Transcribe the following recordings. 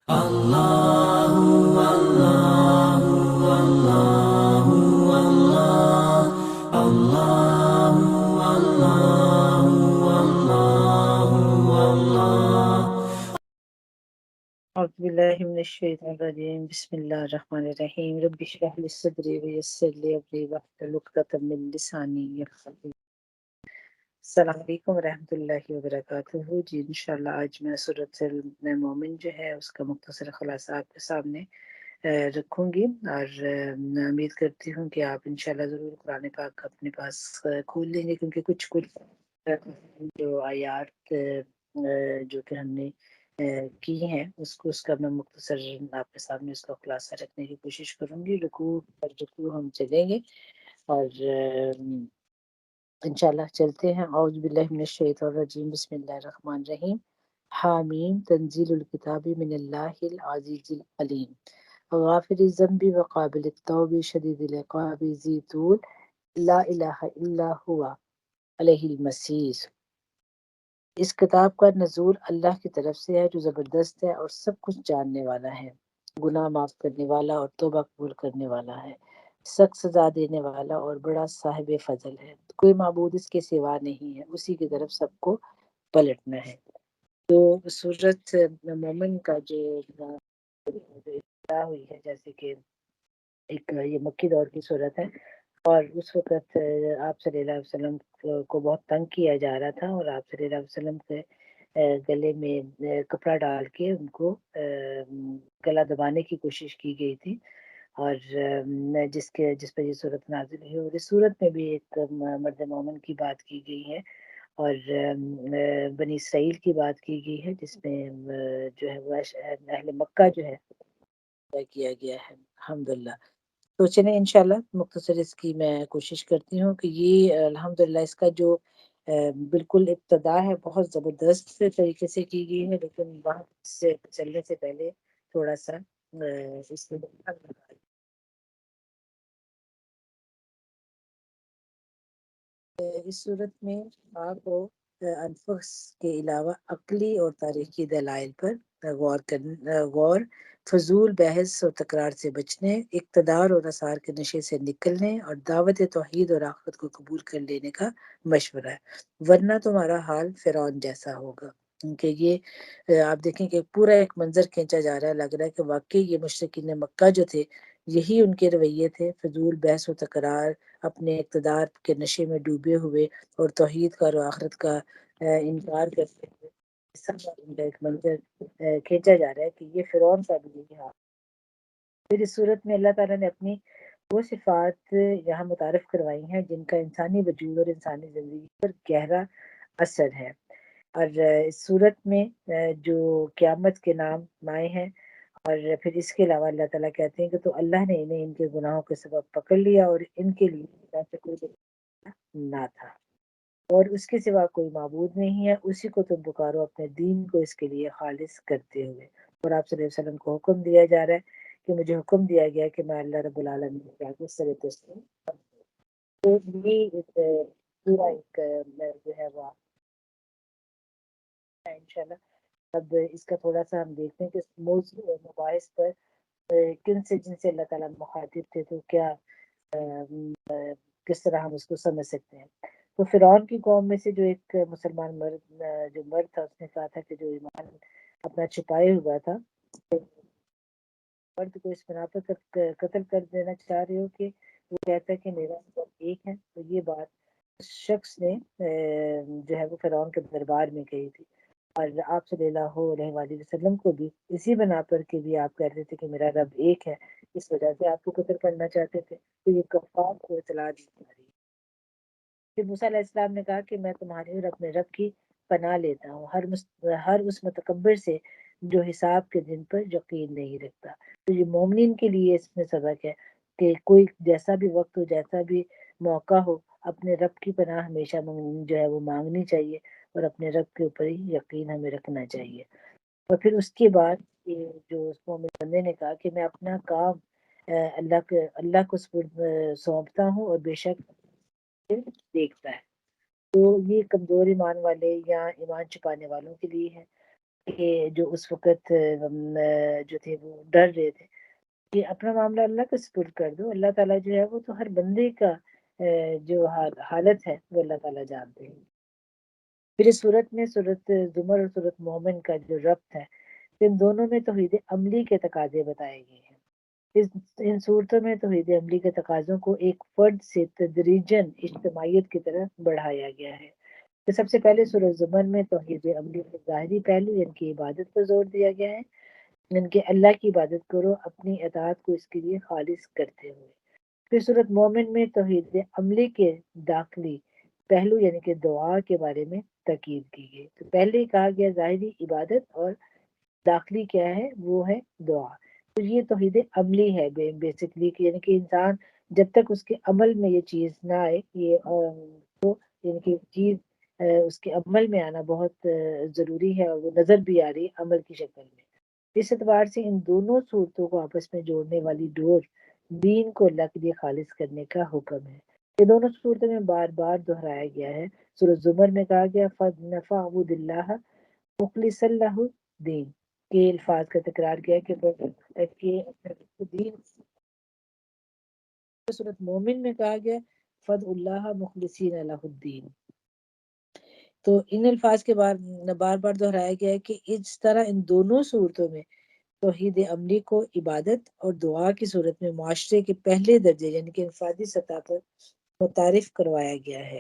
الله والله والله والله الله والله والله والله. أعوذ بالله من الشيطان الرجيم. بسم الله الرحمن الرحيم. رب اشرح لي صدري ويسر لي أمري واحلل عقدة من لساني يفقهوا. السلام علیکم ورحمۃ اللہ وبرکاتہ. جی انشاءاللہ آج میں سورۃ المومن جو ہے اس کا مختصر خلاصہ آپ کے سامنے رکھوں گی، اور میں امید کرتی ہوں کہ آپ انشاءاللہ ضرور قرآن پاک اپنے پاس کھول لیں گے، کیونکہ کچھ جو آیات جو کہ ہم نے کی ہیں اس کا میں مختصر آپ کے سامنے اس کا خلاصہ رکھنے کی کوشش کروں گی. رکوع پر رکوع ہم چلیں گے، اور انشاءاللہ چلتے ہیں. اعوذ باللہ من الشیطان الرجیم. بسم اللہ الرحمن الرحیم. حامیم تنزیل الکتاب من اللہ العزیز العلیم غافر الذنب وقابل التوب شدید العقاب ذی طول لا الہ الا ہوا علیہ المسیح. اس کتاب کا نزول اللہ کی طرف سے ہے جو زبردست ہے اور سب کچھ جاننے والا ہے، گناہ معاف کرنے والا اور توبہ قبول کرنے والا ہے، سخت سزا دینے والا اور بڑا صاحب فضل ہے. کوئی معبود اس کے سوا نہیں ہے، اسی کی طرف سب کو پلٹنا ہے. تو سورت مومن کا جو ابتدا ہوئی ہے، جیسے کہ ایک یہ مکی دور کی صورت ہے، اور اس وقت آپ صلی اللہ علیہ وسلم کو بہت تنگ کیا جا رہا تھا، اور آپ صلی اللہ علیہ وسلم کے گلے میں کپڑا ڈال کے ان کو گلا دبانے کی کوشش کی گئی تھی، اور جس پر یہ صورت نازل ہے. اور اس صورت میں بھی ایک مرد مومن کی بات کی گئی ہے، اور بنی اسرائیل کی بات کی گئی ہے، جس میں جو ہے وہ اہل مکہ جو ہے کیا گیا ہے. الحمدللہ. تو چلیں انشاءاللہ مختصر اس کی میں کوشش کرتی ہوں کہ یہ الحمدللہ اس کا جو بالکل ابتدا ہے بہت زبردست طریقے سے کی گئی ہے، لیکن وہاں سے چلنے سے پہلے تھوڑا سا اس میں اس صورت میں آپ کو انفس کے علاوہ عقلی اور تاریخی دلائل پر غور فضول بحث اور تکرار سے بچنے، اقتدار اور اثار کے نشے سے نکلنے اور دعوت توحید اور آخرت کو قبول کر لینے کا مشورہ ہے، ورنہ تمہارا حال فرعون جیسا ہوگا. کیونکہ یہ آپ دیکھیں کہ پورا ایک منظر کھینچا جا رہا ہے، لگ رہا ہے کہ واقعی یہ مشرکین مکہ جو تھے یہی ان کے رویے تھے، فضول بحث و تکرار، اپنے اقتدار کے نشے میں ڈوبے ہوئے اور توحید کا اور آخرت کا انکار کرتے ہوئے. سب ان کا ایک منظر کھینچا جا رہا ہے کہ یہ فرعون کا بھی یہی حال. پھر اس صورت میں اللہ تعالیٰ نے اپنی وہ صفات یہاں متعارف کروائی ہیں جن کا انسانی وجود اور انسانی زندگی پر گہرا اثر ہے. اور اس صورت میں جو قیامت کے نام آئے ہیں، اور پھر اس کے علاوہ اللہ تعالیٰ کہتے ہیں کہ تو اللہ نے انہیں ان کے گناہوں کے سبب پکڑ لیا اور ان کے لیے کوئی نہ تھا، اور اس کے سوا کوئی معبود نہیں ہے، اسی کو تم پکارو اپنے دین کو اس کے لیے خالص کرتے ہوئے. اور آپ صلی اللہ علیہ وسلم کو حکم دیا جا رہا ہے کہ مجھے حکم دیا گیا کہ میں اللہ رب العالمین کے آگے سر تسلیم. تو یہ پورا ایک جو ہے وہ انشاءاللہ. اب اس کا تھوڑا سا ہم دیکھتے ہیں کہ موضوع اور مباحث پر کن سے جن سے اللہ تعالیٰ مخاطب تھے، تو کیا کس طرح ہم اس کو سمجھ سکتے ہیں. تو فرعون کی قوم میں سے جو ایک مسلمان مرد تھا، اس نے کہا تھا کہ جو ایمان اپنا چھپائے ہوا تھا، مرد کو اس بنا پر قتل کر دینا چاہ رہے ہو کہ وہ کہتا ہے کہ میرا رب ایک ہے. تو یہ بات اس شخص نے جو ہے وہ فرعون کے دربار میں کہی تھی، اور آپ صلی اللہ علیہ وآلہ وسلم کو بھی اسی بنا پر کہ بھی آپ کہتے تھے کہ میرا رب ایک ہے، اس وجہ سے آپ کو قتل کرنا چاہتے تھے. تو یہ کفار کو اطلاع دی جا رہی ہے. پھر موسیٰ علیہ السلام نے کہا کہ میں تمہاری اور اپنے رب کی پناہ لیتا ہوں ہر اس متکبر سے جو حساب کے دن پر یقین نہیں رکھتا. تو یہ مومنین کے لیے اس میں سبق ہے کہ کوئی جیسا بھی وقت ہو، جیسا بھی موقع ہو، اپنے رب کی پناہ ہمیشہ جو ہے وہ مانگنی چاہیے، اور اپنے رب کے اوپر ہی یقین ہمیں رکھنا چاہیے. اور پھر اس کے بعد جو اس مومن بندے نے کہا کہ میں اپنا کام اللہ کو سونپتا ہوں، اور بے شک دیکھتا ہے. تو یہ کمزور ایمان والے یا ایمان چھپانے والوں کے لیے ہے. کہ جو اس وقت جو تھے وہ ڈر رہے تھے کہ اپنا معاملہ اللہ کے سپرد کر دو، اللہ تعالیٰ جو ہے وہ تو ہر بندے کا جو حالت ہے وہ اللہ تعالیٰ جانتے ہیں۔ پھر اس صورت میں صورت زمر اور صورت مومن کا جو ربط ہے، ان دونوں میں توحید عملی کے تقاضے بتائے گئے ہیں۔ ان صورتوں میں توحید عملی کے تقاضوں کو ایک فرد سے تدریجاً اجتماعیت کی طرف بڑھایا گیا ہے۔ تو سب سے پہلے سورۃ زمر میں توحید عملی کے ظاہری پہلو یعنی کہ عبادت پر زور دیا گیا ہے، یعنی کہ اللہ کی عبادت کرو اپنی اطاعت کو اس کے لیے خالص کرتے ہوئے۔ پھر سورۃ مومن میں توحید عملی کے داخلی پہلو یعنی کہ دعا کے بارے میں تاکید کی گئی۔ تو پہلے کہا گیا ظاہری عبادت اور داخلی کیا ہے، وہ ہے دعا۔ تو یہ توحید عملی ہے بیسکلی، یعنی کہ انسان جب تک اس کے عمل میں یہ چیز نہ آئے، یہ تو یعنی کہ چیز اس کے عمل میں آنا بہت ضروری ہے، اور وہ نظر بھی آ رہی ہے عمل کی شکل میں۔ اس اعتبار سے ان دونوں صورتوں کو آپس میں جوڑنے والی ڈور دین کو اللہ کے لیے خالص کرنے کا حکم ہے۔ یہ دونوں صورتوں میں بار بار دہرایا گیا ہے۔ سورۃ زمر میں کہا گیا فَعْبُدِ اللَّهَ مُخْلِصًا لَهُ الدِّينَ کے الفاظ کا تکرار کیا کہ دین۔ سورۃ مومن میں کہا گیا فَادْعُوا اللَّهَ مُخْلِصِينَ لَهُ الدِّينَ۔ تو ان الفاظ کے بار بار دہرایا گیا ہے کہ اس طرح ان دونوں صورتوں میں توحید عملی کو عبادت اور دعا کی صورت میں معاشرے کے پہلے درجے یعنی کہ انفرادی سطح پر متعارف کروایا گیا ہے۔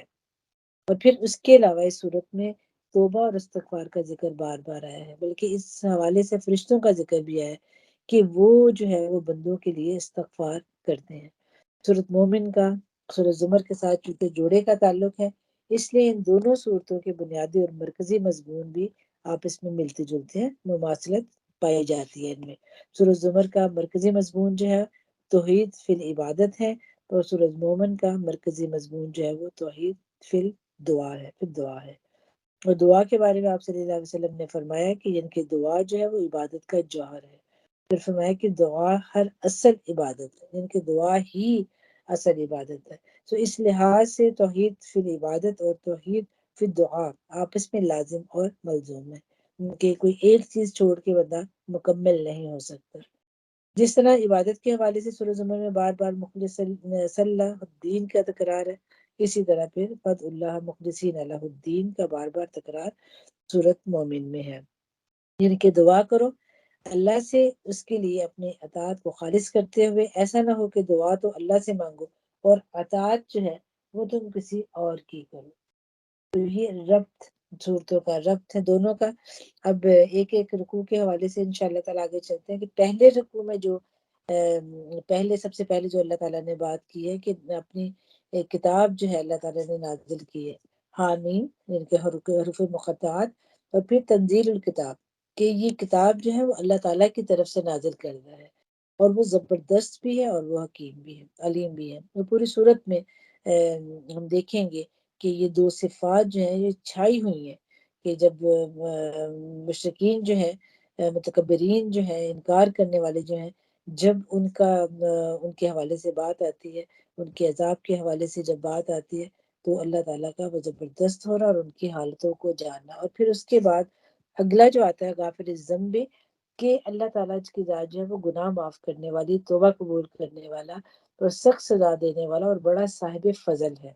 اور پھر اس کے علاوہ اس صورت میں توبہ اور استغفار کا ذکر بار بار آیا ہے، بلکہ اس حوالے سے فرشتوں کا ذکر بھی آیا ہے کہ وہ جو ہے وہ بندوں کے لیے استغفار کرتے ہیں۔ سورۃ مومن کا سورۃ زمر کے ساتھ چونکہ جوڑے کا تعلق ہے، اس لیے ان دونوں صورتوں کے بنیادی اور مرکزی مضمون بھی آپس میں ملتے جلتے ہیں، مماثلت پائی جاتی ہے ان میں۔ سورۃ زمر کا مرکزی مضمون جو ہے توحید فی العبادت ہے، اور سورۃ مومن کا مرکزی مضمون جو ہے وہ توحید فی الدعا ہے، پھر دعا ہے۔ اور دعا کے بارے میں آپ صلی اللہ علیہ وسلم نے فرمایا کہ یعنی کہ دعا جو ہے وہ عبادت کا جوہر ہے۔ پھر فرمایا کہ دعا ہر اصل عبادت ہے، یعنی کہ دعا ہی اصل عبادت ہے۔ تو اس لحاظ سے توحید فی العبادت اور توحید فی الدعا آپس میں لازم اور ملزوم ہے، کہ کوئی ایک چیز چھوڑ کے بندہ مکمل نہیں ہو سکتا۔ جس طرح عبادت کے حوالے سے سورۃ زمر میں بار بار مخلص صلاح الدین کا تکرار ہے، اسی طرح پھر فد اللہ مخلصین لہ الدین کا بار بار تکرار سورۃ مومن میں ہے، یعنی کہ دعا کرو اللہ سے اس کے لیے اپنے اطاعت کو خالص کرتے ہوئے، ایسا نہ ہو کہ دعا تو اللہ سے مانگو اور اطاعت جو ہے وہ تم کسی اور کی کرو۔ تو یہ ربط صورتوں کا ربط ہے دونوں کا۔ اب ایک ایک رکوع کے حوالے سے انشاءاللہ تعالیٰ آگے چلتے ہیں کہ پہلے رکوع میں جو سب سے پہلے جو اللہ تعالیٰ نے بات کی ہے کہ اپنی ایک کتاب جو ہے اللہ تعالیٰ نے نازل کی ہے، حامیم یعنی کہ حروف مقطعات، اور پھر تنزیل الکتاب کہ یہ کتاب جو ہے وہ اللہ تعالیٰ کی طرف سے نازل کردہ ہے، اور وہ زبردست بھی ہے اور وہ حکیم بھی ہے، علیم بھی ہے۔ اور پوری صورت میں ہم دیکھیں گے کہ یہ دو صفات جو ہیں یہ چھائی ہوئی ہیں، کہ جب مشرکین جو ہیں، متکبرین جو ہیں، انکار کرنے والے جو ہیں، جب ان کے حوالے سے بات آتی ہے، ان کے عذاب کے حوالے سے جب بات آتی ہے، تو اللہ تعالیٰ کا وہ زبردست ہونا اور ان کی حالتوں کو جاننا۔ اور پھر اس کے بعد اگلا جو آتا ہے غافر الذنب، کہ اللہ تعالیٰ کی ذات جو ہے وہ گناہ معاف کرنے والی، توبہ قبول کرنے والا اور سخت سزا دینے والا اور بڑا صاحب فضل ہے۔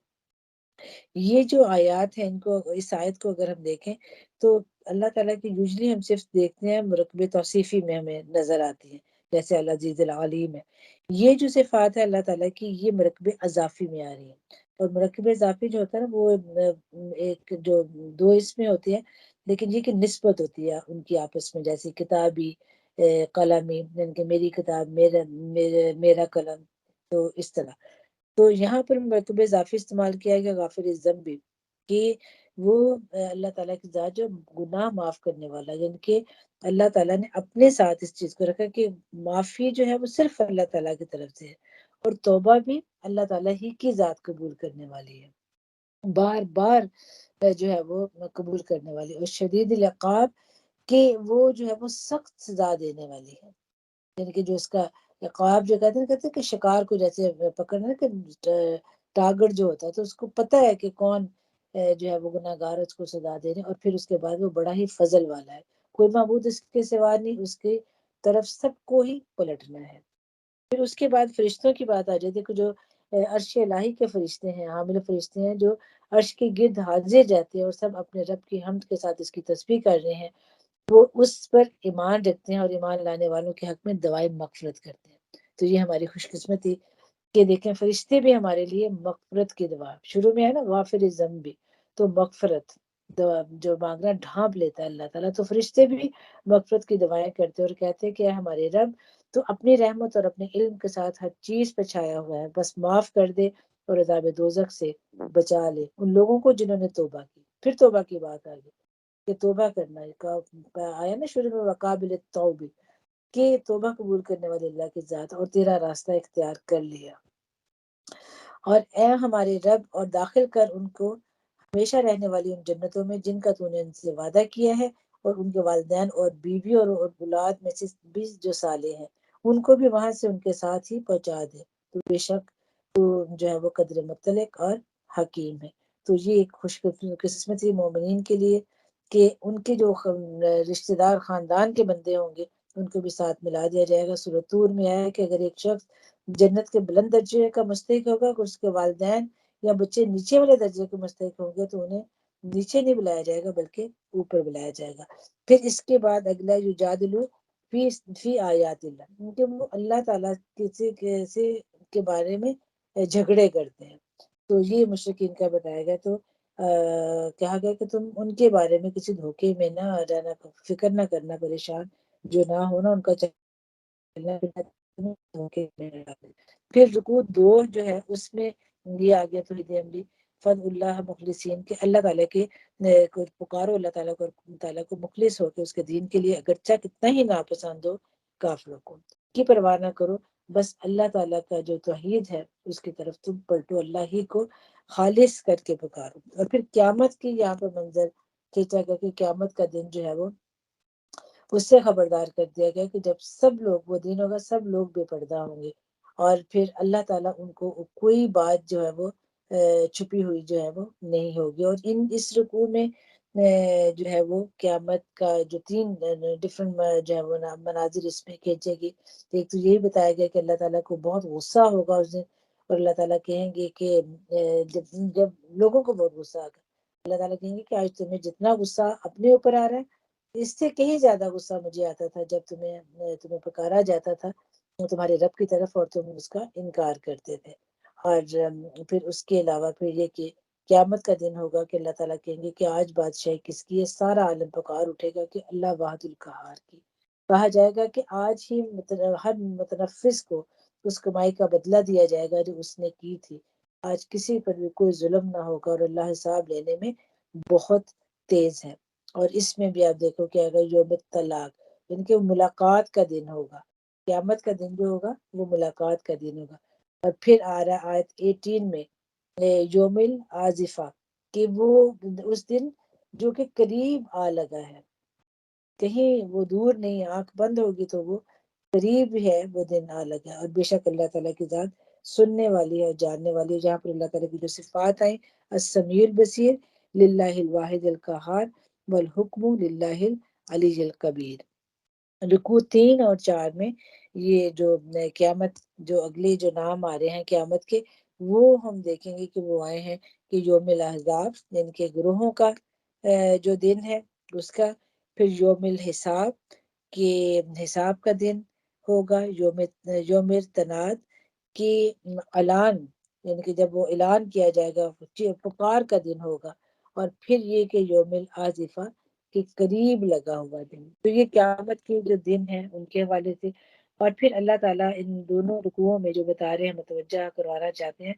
یہ جو آیات ہیں، ان کو اس آیت کو اگر ہم دیکھیں تو اللہ تعالیٰ کی یوزلی ہم صرف دیکھتے ہیں مرکب توصیفی میں ہمیں نظر آتی ہیں، جیسے العزیز العلیم ہے۔ یہ جو صفات ہے اللہ تعالیٰ کی، یہ مرکب اضافی میں آ رہی ہیں، اور مرکب اضافی جو ہوتا ہے نا وہ ایک جو دو اس میں ہوتی ہے، لیکن یہ کہ نسبت ہوتی ہے ان کی آپس میں، جیسے کتابی، قلمی، یعنی کہ میری کتاب، میرا قلم، تو اس طرح۔ تو یہاں پر مرکب اضافی استعمال کیا گیا غافر الذنب، کہ وہ اللہ تعالیٰ کی ذات جو گناہ معاف کرنے والا، یعنی کہ اللہ تعالیٰ نے اپنے ساتھ اس چیز کو رکھا کہ معافی جو ہے وہ صرف اللہ تعالیٰ کی طرف سے ہے، اور توبہ بھی اللہ تعالیٰ ہی کی ذات قبول کرنے والی ہے، بار بار جو ہے وہ قبول کرنے والی، اور شدید العقاب کہ وہ جو ہے وہ سخت سزا دینے والی ہے، یعنی کہ جو اس کا عقاب جو کہتے ہیں کہ شکار کو جیسے پکڑنا کہ ٹارگٹ جو ہوتا ہے تو اس کو پتہ ہے کہ کون جو ہے وہ گناہ گار ہے، اس کو سزا دے رہے ہیں، اور پھر اس کے بعد وہ بڑا ہی فضل والا ہے، کوئی معبود اس کے سوا نہیں، اس کی طرف سب کو ہی پلٹنا ہے۔ پھر اس کے بعد فرشتوں کی بات آ جاتی ہے کہ جو عرش الہی کے فرشتے ہیں، حامل فرشتے ہیں، جو عرش کے گرد حاضر رہتے ہیں اور سب اپنے رب کی حمد کے ساتھ اس کی تسبیح کر رہے ہیں، وہ اس پر ایمان رکھتے ہیں اور ایمان لانے والوں کے حق میں دعائیں مغفرت کرتے ہیں۔ تو یہ ہماری خوش قسمتی کہ دیکھیں فرشتے بھی ہمارے لیے مغفرت کی دعا، شروع میں ہے نا غافر الذنب، تو مغفرت دعا جو مانگنا ڈھانپ لیتا ہے اللہ تعالیٰ، تو فرشتے بھی مغفرت کی دعائیں کرتے ہیں اور کہتے ہیں کہ اے ہمارے رب تو اپنی رحمت اور اپنے علم کے ساتھ ہر چیز پہ چھایا ہوا ہے، بس معاف کر دے اور عذاب دوزخ سے بچا لے ان لوگوں کو جنہوں نے توبہ کی۔ پھر توبہ کی بات آ گئی کہ توبہ کرنا آیا نا شروع میں، وقابل التوب، کہ توبہ قبول کرنے والے اللہ کی ذات، اور تیرا راستہ اختیار کر لیا، اور اے ہمارے رب اور داخل کر ان کو ہمیشہ رہنے والی ان جنتوں میں جن کا تو نے ان سے وعدہ کیا ہے، اور ان کے والدین اور بیوی اور اولاد میں سے بھی جو صالح ہیں ان کو بھی وہاں سے ان کے ساتھ ہی پہنچا دے، تو بے شک تو جو ہے وہ قدر مطلق اور حکیم ہے۔ تو یہ ایک خوش قسمتی مومنین کے لیے کہ ان کے جو رشتہ دار خاندان کے بندے ہوں گے ان کو بھی ساتھ ملا دیا جائے گا۔ سورۃ طور میں آیا ہے کہ اگر ایک شخص جنت کے بلند درجے کا مستحق ہوگا کہ اس کے والدین یا بچے نیچے والے درجے کے مستحق ہوں گے تو انہیں نیچے نہیں بلایا جائے گا بلکہ اوپر بلایا جائے گا۔ پھر اس کے بعد اگلا یجادلو فی آیات اللہ، کیونکہ وہ اللہ تعالیٰ کسی کے بارے میں جھگڑے کرتے ہیں، تو یہ مشرکین کا بتایا گیا۔ تو کہا گیا کہ تم ان کے بارے میں کسی دھوکے میں نہ آ جانا، فکر نہ کرنا، پریشان جو نہ ہونا ان کا چلنا پھرنا دھوکے میں نہ ڈالے۔ پھر رکوع 2 جو ہے اس میں یہ آ گیا توحید عملی، فض اللہ مخلصین، کہ اللہ تعالیٰ کے کو پکارو، اللہ تعالیٰ کو مخلص ہو کے اس کے دین کے لیے، اگرچہ کتنا ہی ناپسند ہو کافروں کو، کی پرواہ نہ کرو، بس اللہ تعالیٰ کا جو توحید ہے اس کی طرف تم پلٹو، اللہ ہی کو خالص کر کے پکارو۔ اور پھر قیامت کی یہاں پر منظر کھینچا گیا کہ قیامت کا دن جو ہے وہ اس سے خبردار کر دیا گیا کہ جب سب لوگ، وہ دن ہوگا سب لوگ بے پردہ ہوں گے، اور پھر اللہ تعالیٰ ان کو کوئی بات جو ہے وہ چھپی ہوئی جو ہے وہ نہیں ہوگی۔ اور اس رکوع میں جو ہے وہ قیامت کا جو 3 ڈفرنٹ جو ہے وہ مناظر اس میں کھینچے گی۔ ایک تو یہی بتایا گیا کہ اللہ تعالیٰ کو بہت غصہ ہوگا اس دن، اور اللہ تعالیٰ کہیں گے کہ جب لوگوں کو بہت غصہ آگا، اللہ تعالیٰ کہیں گے کہ آج تمہیں جتنا غصہ اپنے اوپر آ رہا ہے اس سے کہیں زیادہ غصہ مجھے آتا تھا جب تمہیں پکارا جاتا تھا تمہارے رب کی طرف اور تم اس کا انکار کرتے تھے۔ اور پھر اس کے علاوہ پھر یہ کہ قیامت کا دن ہوگا کہ اللہ تعالیٰ کہیں گے کہ آج بادشاہی کس کی ہے، سارا عالم پکار اٹھے گا کہ اللہ واحد القہار کی، کہا جائے گا کہ آج ہی ہر متنفس کو اس کمائی کا بدلہ دیا جائے گا جو اس نے کی تھی، آج کسی پر بھی کوئی ظلم نہ ہوگا، اور اللہ حساب لینے میں بہت تیز ہے۔ اور اس میں بھی آپ دیکھو کہ اگر یوم طلاق یعنی کہ ملاقات کا دن ہوگا، قیامت کا دن جو ہوگا وہ ملاقات کا دن ہوگا۔ اور پھر آ رہا آیت 18 میں یوم العازفہ، کہ وہ اس دن جو کہ قریب آ لگا ہے، کہیں وہ دور نہیں، آنکھ بند ہوگی تو وہ قریب ہے، وہ دن آ لگا۔ اور بے شک اللہ تعالیٰ کی ذات سننے والی ہے، جاننے والی ہے، جہاں پر اللہ تعالیٰ کی جو صفات آئیں، السمیع البصیر، للہ الواحد القہار، والحکم للہ العلی الکبیر۔ رکوع 3 اور 4 میں یہ جو قیامت جو اگلے جو نام آ رہے ہیں قیامت کے، وہ ہم دیکھیں گے کہ وہ آئے ہیں کہ یوم الاحزاب یعنی کہ گروہوں کا جو دن ہے اس کا، پھر یوم الحساب کہ حساب کا دن ہوگا، یوم تناد کی اعلان یعنی کہ جب وہ اعلان کیا جائے گا، پکار کا دن ہوگا، اور پھر یہ کہ یوم العازفہ کے قریب لگا ہوا دن۔ تو یہ قیامت کے جو دن ہیں ان کے حوالے سے، اور پھر اللہ تعالیٰ ان دونوں رکوعوں میں جو بتا رہے ہیں متوجہ کروانا چاہتے ہیں،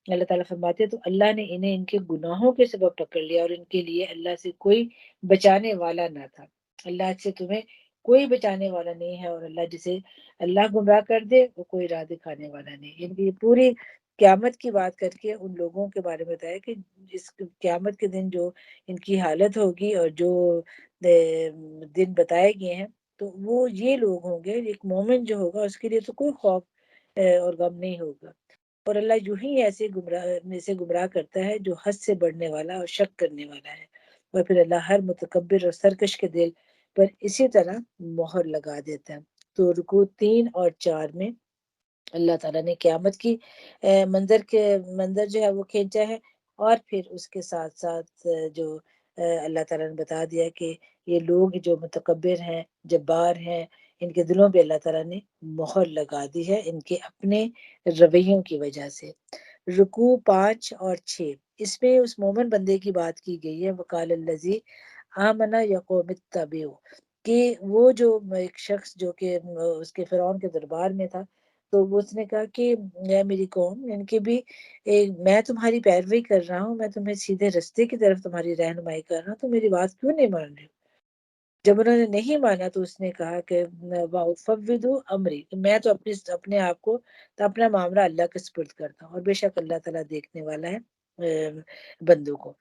اللہ تعالیٰ فرماتے ہیں تو اللہ نے انہیں ان کے گناہوں کے سبب پکڑ لیا، اور ان کے لیے اللہ سے کوئی بچانے والا نہ تھا۔ اللہ سے تمہیں کوئی بچانے والا نہیں ہے، اور اللہ جسے اللہ گمراہ کر دے وہ کوئی راہ دکھانے والا نہیں۔ یعنی یہ پوری قیامت کی بات کر کے ان لوگوں کے بارے میں بتایا کہ جس قیامت کے دن جو ان کی حالت ہوگی اور جو دن بتائے گئے ہیں تو وہ یہ لوگ ہوں گے، ایک مومن جو ہوگا اس کے لیے تو کوئی خوف اور غم نہیں ہوگا، اور اللہ یوں ہی ایسے گمراہ کرتا ہے جو حد سے بڑھنے والا اور شک کرنے والا ہے۔ اور پھر اللہ ہر متکبر اور سرکش کے دل پر اسی طرح مہر لگا دیتا ہے۔ تو رکوع 3 اور 4 میں اللہ تعالیٰ نے قیامت کی منظر جو ہے وہ کھینچا ہے، اور پھر اس کے ساتھ ساتھ جو اللہ تعالیٰ نے بتا دیا کہ یہ لوگ جو متکبر ہیں، جبار ہیں، ان کے دلوں پہ اللہ تعالیٰ نے مہر لگا دی ہے ان کے اپنے رویوں کی وجہ سے۔ رکوع 5 اور 6، اس میں اس مومن بندے کی بات کی گئی ہے، وقال الذی آمنا یا قوم اتبعوا، کہ وہ جو ایک شخص جو کہ اس کے فرعون کے دربار میں تھا، تو وہ اس نے کہا کہ اے میری قوم، ان کے بھی میں تمہاری پیروی کر رہا ہوں، میں تمہیں سیدھے رستے کی طرف تمہاری رہنمائی کر رہا ہوں، تو میری بات کیوں نہیں مان رہے ہو؟ جب انہوں نے نہیں مانا تو اس نے کہا کہ وَأُفَوِّضُ امری، میں تو اپنے آپ کو، تو اپنا معاملہ اللہ کے سپرد کرتا ہوں، اور بے شک اللہ تعالیٰ دیکھنے والا ہے بندوں کو۔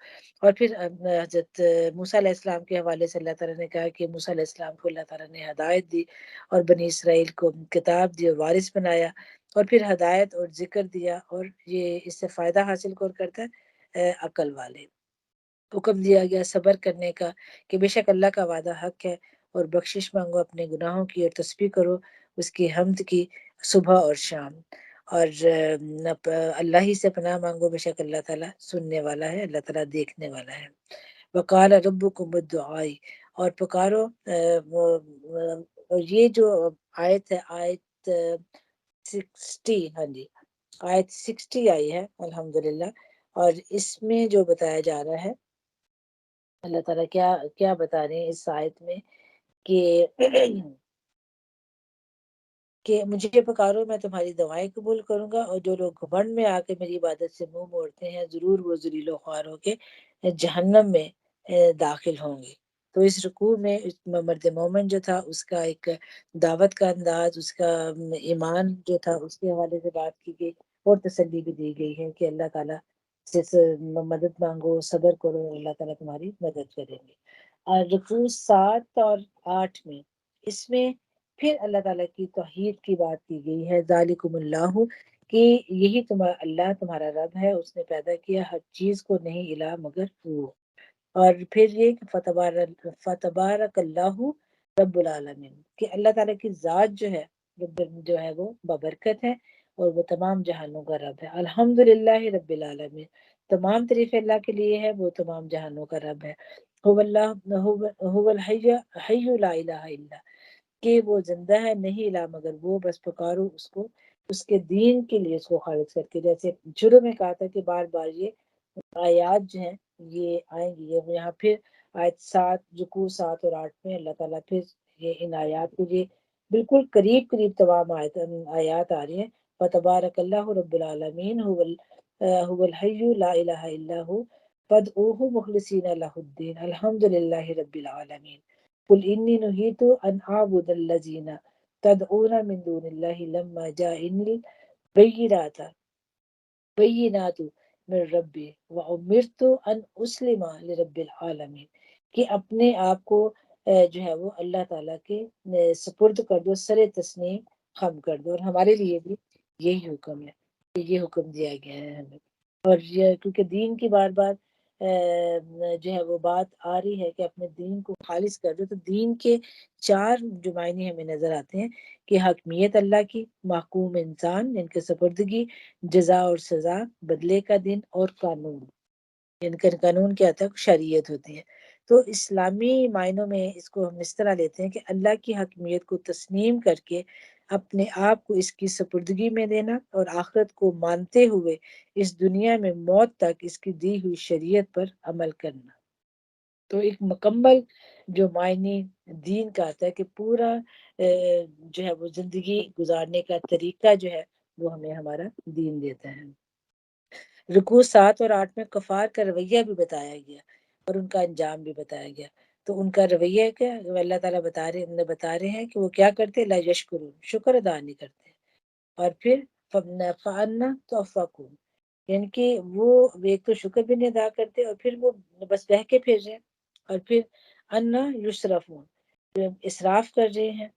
اور پھر حضرت موسیٰ علیہ السلام کے حوالے سے اللہ تعالیٰ نے کہا کہ موسیٰ علیہ السلام کو اللہ تعالیٰ نے ہدایت دی، اور بنی اسرائیل کو کتاب دی اور وارث بنایا، اور پھر ہدایت اور ذکر دیا، اور یہ اس سے فائدہ حاصل کون کرتا ہے؟ عقل والے۔ حکم دیا گیا صبر کرنے کا، کہ بے شک اللہ کا وعدہ حق ہے، اور بخشش مانگو اپنے گناہوں کی، اور تسبیح کرو اس کی حمد کی صبح اور شام، اور اللہ ہی سے پناہ مانگو، بے شک اللہ تعالیٰ سننے والا ہے، اللہ تعالیٰ دیکھنے والا ہے۔ وقال ربکم ادعائی، اور پکارو اور یہ جو آیت ہے، آیت 60، ہاں جی، آیت 60 آئی ہے الحمدللہ، اور اس میں جو بتایا جا رہا ہے، اللہ تعالیٰ کیا کیا بتا رہے ہیں اس آیت میں، کہ کہ مجھے پکارو، میں تمہاری دعائیں قبول کروں گا، اور جو لوگ گھمنڈ میں آ کے میری عبادت سے منہ موڑتے ہیں، ضرور وہ ذلیل و خوار ہو کے جہنم میں داخل ہوں گے۔ تو اس رکوع میں مرد مومن جو تھا، اس کا ایک دعوت کا انداز، اس کا ایمان جو تھا، اس کے حوالے سے بات کی گئی، اور تسلی بھی دی گئی ہے کہ اللہ تعالیٰ سے مدد مانگو، صبر کرو، اللہ تعالیٰ تمہاری مدد کریں گے۔ اور رکوع 7 اور 8 میں، اس میں پھر اللہ تعالیٰ کی توحید کی بات کی گئی ہے، ذالکم اللہ، کہ یہی تمہارا اللہ تمہارا رب ہے، اس نے پیدا کیا ہر چیز کو، نہیں الہ مگر وہ۔ اور پھر یہ کہ فتبارک اللہ رب العالمین، کہ اللہ تعالیٰ کی ذات جو ہے وہ بابرکت ہے، اور وہ تمام جہانوں کا رب ہے۔ الحمدللہ رب العالمین، تمام تعریف اللہ کے لیے ہے، وہ تمام جہانوں کا رب ہے۔ هو اللہ هو الحی حی لا الہ الا، کہ وہ زندہ ہے، نہیں الہ مگر وہ، بس پکارو اس کو اس کے دین کے لیے، اس کو خالص کر کے، جیسے شروع میں کہا تھا کہ بار بار یہ آیات جو ہیں یہ آئیں گی، یہاں پھر آیت 7، رکوع 7 اور 8 میں اللہ تعالیٰ پھر یہ ان آیات کو، یہ بالکل قریب قریب تمام آیات آ رہی ہیں۔ فتبارک اللہ رب العالمین هو الحی لا الہ الا هو فادعوہ مخلصین لہ الدین الحمد للہ رب العالمین قل انی نہیت ان اعبد الذین تدعون من دون اللہ لما جاءنی البینات من ربی وامرت ان اسلم لرب العالمین، کہ اپنے آپ کو جو ہے وہ اللہ تعالیٰ کے سپرد کر دو، سر تسلیم خم کر دو، اور ہمارے لیے بھی یہی حکم ہے، یہ حکم دیا گیا ہے ہمیں۔ اور یہ کیونکہ دین کی بار بار جو ہے وہ بات آ رہی ہے کہ اپنے دین کو خالص کر دو، تو دین کے 4 جو معنی ہمیں نظر آتے ہیں، کہ حاکمیت اللہ کی، محکوم انسان ان کے سپردگی، جزا اور سزا، بدلے کا دن، اور قانون، ان کا قانون کیا تھا؟ شریعت ہوتی ہے۔ تو اسلامی معنوں میں اس کو ہم اس طرح لیتے ہیں کہ اللہ کی حاکمیت کو تسلیم کر کے اپنے آپ کو اس کی سپردگی میں دینا، اور آخرت کو مانتے ہوئے اس دنیا میں موت تک اس کی دی ہوئی شریعت پر عمل کرنا۔ تو ایک مکمل جو معنی دین کا آتا ہے، کہ پورا جو ہے وہ زندگی گزارنے کا طریقہ جو ہے وہ ہمیں ہمارا دین دیتا ہے۔ رکوع 7 اور 8 میں کفار کا رویہ بھی بتایا گیا، اور ان کا انجام بھی بتایا گیا۔ تو ان کا رویہ کیا، اللہ تعالیٰ بتا رہے ہیں کہ وہ کیا کرتے، لا یشکرون، شکر ادا نہیں کرتے، اور پھر فَأَنَّى تُؤْفَكُونَ، یعنی کہ وہ ایک تو شکر بھی نہیں ادا کرتے، اور پھر وہ بس بہہ کے پھر رہے ہیں، اور پھر اَنَّى یُصْرَفُونَ، اسراف کر رہے ہیں،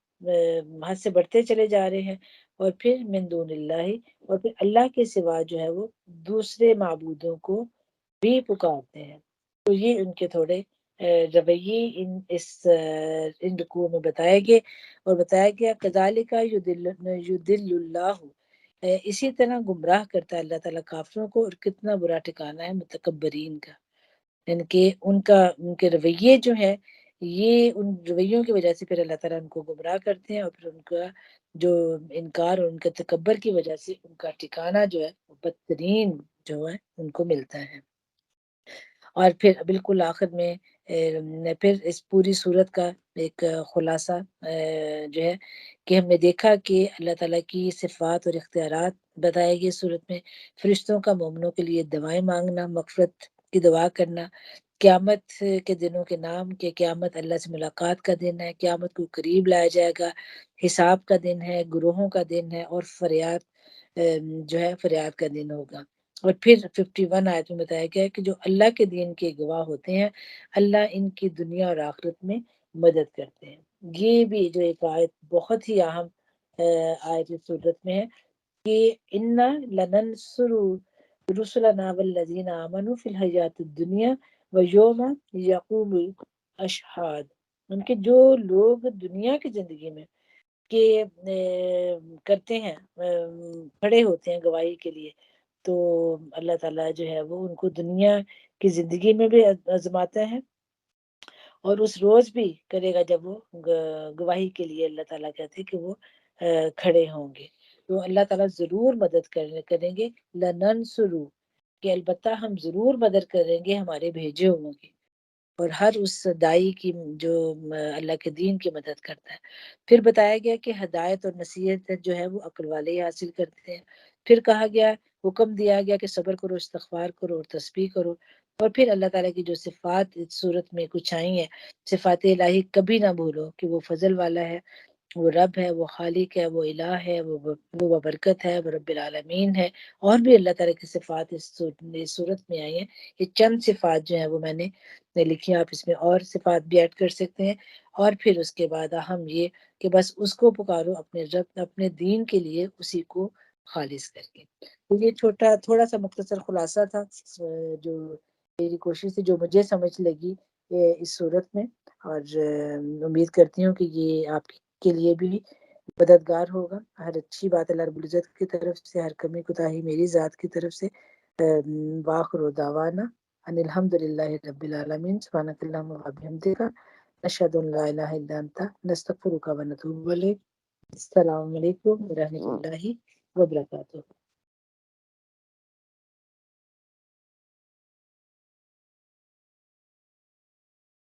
حد سے بڑھتے چلے جا رہے ہیں، اور پھر من دون اللہ، اور پھر اللہ کے سوا جو ہے وہ دوسرے معبودوں کو بھی پکارتے ہیں۔ تو یہ ان کے تھوڑے رویے ان رکوع میں بتائے گئے، اور بتایا گیا کذالک یضل اللہ، اسی طرح گمراہ کرتا ہے اللہ تعالیٰ کافروں کو، اور کتنا برا ٹھکانہ ہے متکبرین کا، یعنی کہ ان کے رویے جو ہے، یہ ان رویوں کی وجہ سے پھر اللہ تعالیٰ ان کو گمراہ کرتے ہیں، اور پھر ان کا جو انکار اور ان کے تکبر کی وجہ سے ان کا ٹھکانہ جو ہے وہ بدترین جو ہے ان کو ملتا ہے۔ اور پھر بالکل آخر میں پھر اس پوری صورت کا ایک خلاصہ جو ہے کہ ہم نے دیکھا کہ اللہ تعالیٰ کی صفات اور اختیارات بتائے گئے صورت میں، فرشتوں کا مومنوں کے لیے دعائیں مانگنا، مغفرت کی دعا کرنا، قیامت کے دنوں کے نام، کہ قیامت اللہ سے ملاقات کا دن ہے، قیامت کو قریب لایا جائے گا، حساب کا دن ہے، گروہوں کا دن ہے، اور فریاد جو ہے فریاد کا دن ہوگا۔ اور پھر 51 آیت میں بتایا گیا ہے کہ جو اللہ کے دین کے گواہ ہوتے ہیں، اللہ ان کی دنیا اور آخرت میں مدد کرتے ہیں۔ یہ بھی جو ایک آیت بہت ہی اہم آیت اس صورت میں ہے کہ انا لننصر رسلنا والذین آمنوا فی الحیات الدنیا ویوم یقوم الاشہاد، ان کے جو لوگ دنیا کی زندگی میں کہ کرتے ہیں، کھڑے ہوتے ہیں گواہی کے لیے، تو اللہ تعالیٰ جو ہے وہ ان کو دنیا کی زندگی میں بھی آزماتا ہے، اور اس روز بھی کرے گا جب وہ گواہی کے لیے اللہ تعالیٰ کہتے ہیں کہ وہ کھڑے ہوں گے، تو اللہ تعالیٰ ضرور مدد کریں گے، لننصرو، کہ البتہ ہم ضرور مدد کریں گے ہمارے بھیجے ہوئوں کی، اور ہر اس دائی کی جو اللہ کے دین کی مدد کرتا ہے۔ پھر بتایا گیا کہ ہدایت اور نصیحت جو ہے وہ عقل والے ہی حاصل کرتے ہیں۔ پھر کہا گیا، حکم دیا گیا کہ صبر کرو، استغفار کرو اور تسبیح کرو، اور پھر اللہ تعالیٰ کی جو صفات اس صورت میں کچھ آئی ہیں، صفات الہی کبھی نہ بھولو کہ وہ فضل والا ہے، وہ رب ہے، وہ خالق ہے، وہ الہ ہے، وہ برکت ہے، وہ رب العالمین ہے، اور بھی اللہ تعالیٰ کی صفات اس صورت میں آئی ہیں۔ یہ چند صفات جو ہیں وہ میں نے لکھی، آپ اس میں اور صفات بھی ایڈ کر سکتے ہیں، اور پھر اس کے بعد ہم یہ کہ بس اس کو پکارو اپنے رب، اپنے دین کے لیے اسی کو خالص کر کے۔ تو یہ تھوڑا سا مختصر خلاصہ تھا جو میری کوشش تھی، جو مجھے سمجھ لگی اس صورت میں، اور امید کرتی ہوں کہ یہ آپ کے لیے بھی مددگار ہوگا۔ ہر اچھی بات اللہ رب العزت کی طرف سے، ہر کمی کوتاہی میری ذات کی طرف سے۔ وآخر دعوانا ان الحمد للہ رب العالمین، سبحانک اللہم وبحمدک، نشہد ان لا الہ الا انت، نستغفرک ونتوب الیک۔ السلام علیکم ورحمۃ اللہ وبرکاتہ۔